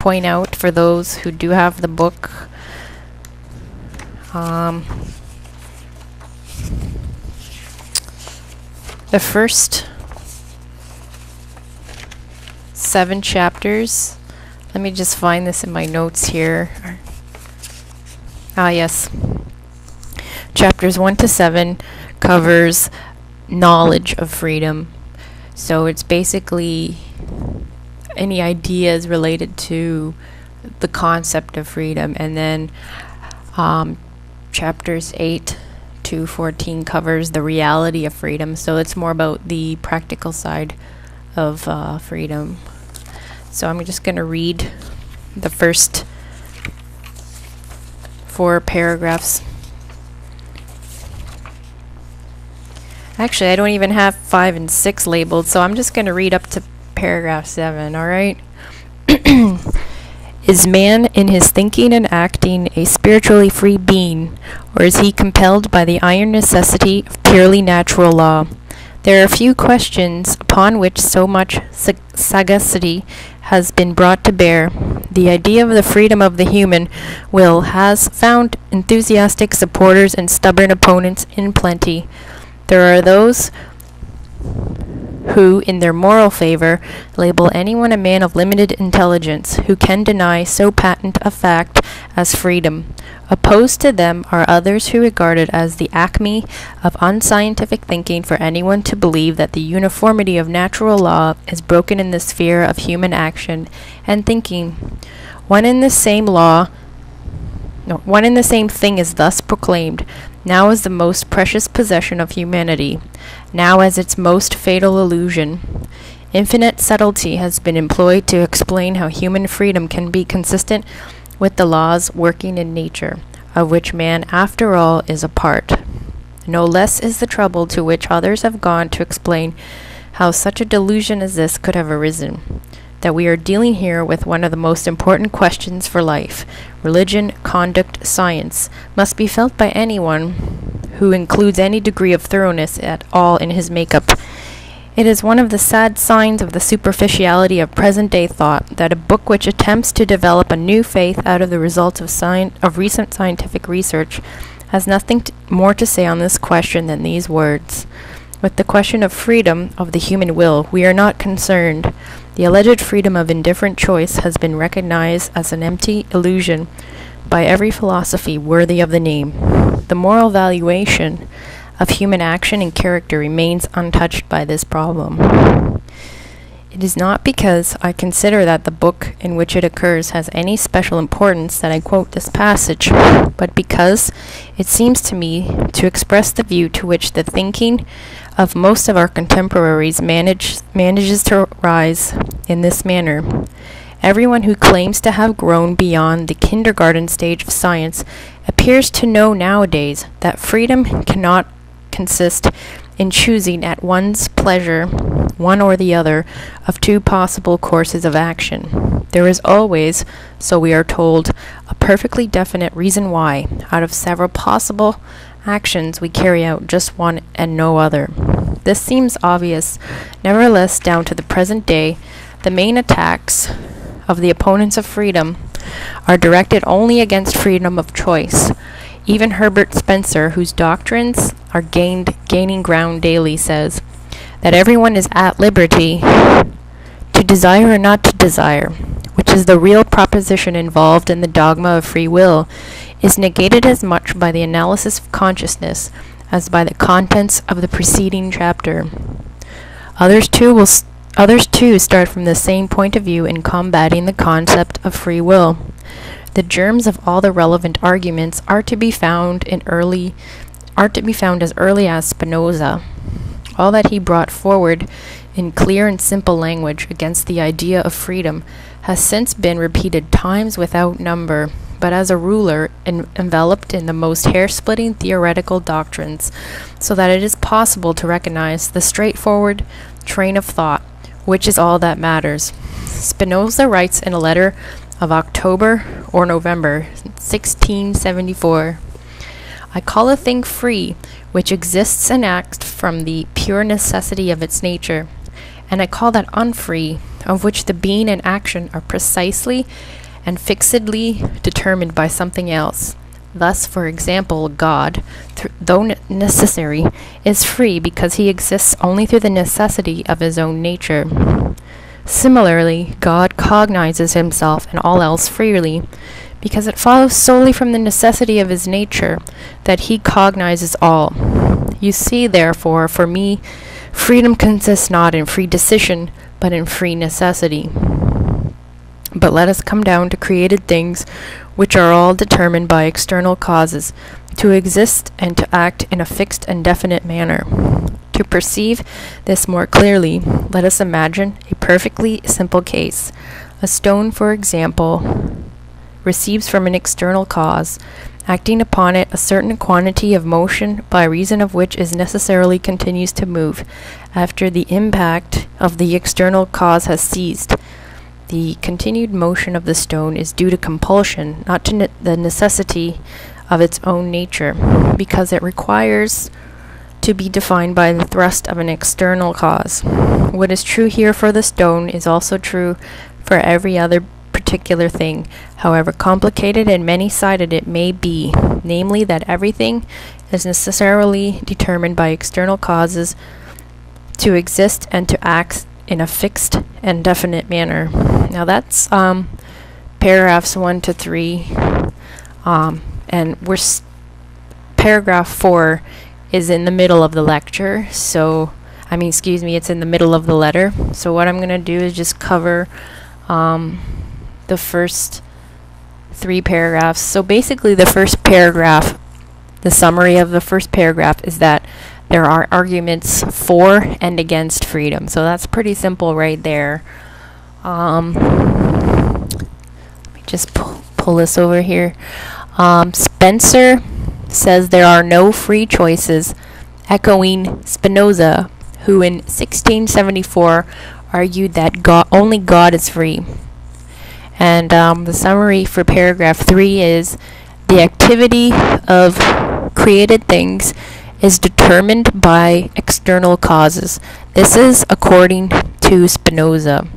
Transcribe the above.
point out for those who do have the book, the first 7 chapters. Let me just find this in my notes here. Yes. Chapters 1 to 7 covers knowledge of freedom. So it's basically any ideas related to the concept of freedom. And then chapters 8 to 14 covers the reality of freedom. So it's more about the practical side of freedom. So I'm just going to read the first 4 paragraphs. Actually, I don't even have 5 and 6 labeled, so I'm just going to read up to paragraph 7, alright? Is man in his thinking and acting a spiritually free being, or is he compelled by the iron necessity of purely natural law? There are few questions upon which so much sagacity has been brought to bear. The idea of the freedom of the human will has found enthusiastic supporters and stubborn opponents in plenty. There are those who, in their moral favor, label anyone a man of limited intelligence who can deny so patent a fact as freedom. Opposed to them are others who regard it as the acme of unscientific thinking for anyone to believe that the uniformity of natural law is broken in the sphere of human action and thinking. One and the same thing is thus proclaimed, now as the most precious possession of humanity, now as its most fatal illusion. Infinite subtlety has been employed to explain how human freedom can be consistent with the laws working in nature, of which man, after all, is a part. No less is the trouble to which others have gone to explain how such a delusion as this could have arisen. That we are dealing here with one of the most important questions for life, religion, conduct, science, must be felt by anyone who includes any degree of thoroughness at all in his makeup. It is one of the sad signs of the superficiality of present-day thought that a book which attempts to develop a new faith out of the results of recent scientific research has nothing more to say on this question than these words. With the question of freedom of the human will, we are not concerned. The alleged freedom of indifferent choice has been recognized as an empty illusion by every philosophy worthy of the name. The moral valuation of human action and character remains untouched by this problem. It is not because I consider that the book in which it occurs has any special importance that I quote this passage, but because it seems to me to express the view to which the thinking of most of our contemporaries manages to rise in this manner. Everyone who claims to have grown beyond the kindergarten stage of science appears to know nowadays that freedom cannot consist in choosing at one's pleasure one or the other of 2 possible courses of action. There is always, so we are told, a perfectly definite reason why, out of several possible actions, we carry out just one and no other. This seems obvious. Nevertheless, down to the present day, the main attacks of the opponents of freedom are directed only against freedom of choice. Even Herbert Spencer, whose doctrines are gaining ground daily, says that everyone is at liberty to desire or not to desire, which is the real proposition involved in the dogma of free will, is negated as much by the analysis of consciousness as by the contents of the preceding chapter. Others too start from the same point of view in combating the concept of free will. The germs of all the relevant arguments are to be found as early as Spinoza. All that he brought forward in clear and simple language against the idea of freedom has since been repeated times without number, but as a ruler enveloped in the most hair-splitting theoretical doctrines, so that it is possible to recognize the straightforward train of thought, which is all that matters. Spinoza writes in a letter of October or November 1674, I call a thing free which exists and acts from the pure necessity of its nature, and I call that unfree, of which the being and action are precisely and fixedly determined by something else. Thus, for example, God, though necessary, is free because he exists only through the necessity of his own nature. Similarly, God cognizes himself and all else freely, because it follows solely from the necessity of his nature that he cognizes all. You see, therefore, for me, freedom consists not in free decision, but in free necessity. But let us come down to created things, which are all determined by external causes, to exist and to act in a fixed and definite manner. To perceive this more clearly, let us imagine a perfectly simple case. A stone, for example, receives from an external cause, acting upon it a certain quantity of motion by reason of which it necessarily continues to move, after the impact of the external cause has ceased. The continued motion of the stone is due to compulsion, not to the necessity of its own nature, because it requires to be defined by the thrust of an external cause. What is true here for the stone is also true for every other particular thing, however complicated and many-sided it may be, namely that everything is necessarily determined by external causes to exist and to act in a fixed and definite manner. Now that's paragraphs 1 to 3, and paragraph 4 is in the middle of the lecture, it's in the middle of the letter. So what I'm going to do is just cover the first 3 paragraphs. So basically the first paragraph, the summary of the first paragraph is that there are arguments for and against freedom. So that's pretty simple right there. Let me just pull this over here. Spencer says there are no free choices, echoing Spinoza, who in 1674 argued that only God is free. And the summary for paragraph 3 is, the activity of created things is determined by external causes. This is according to Spinoza.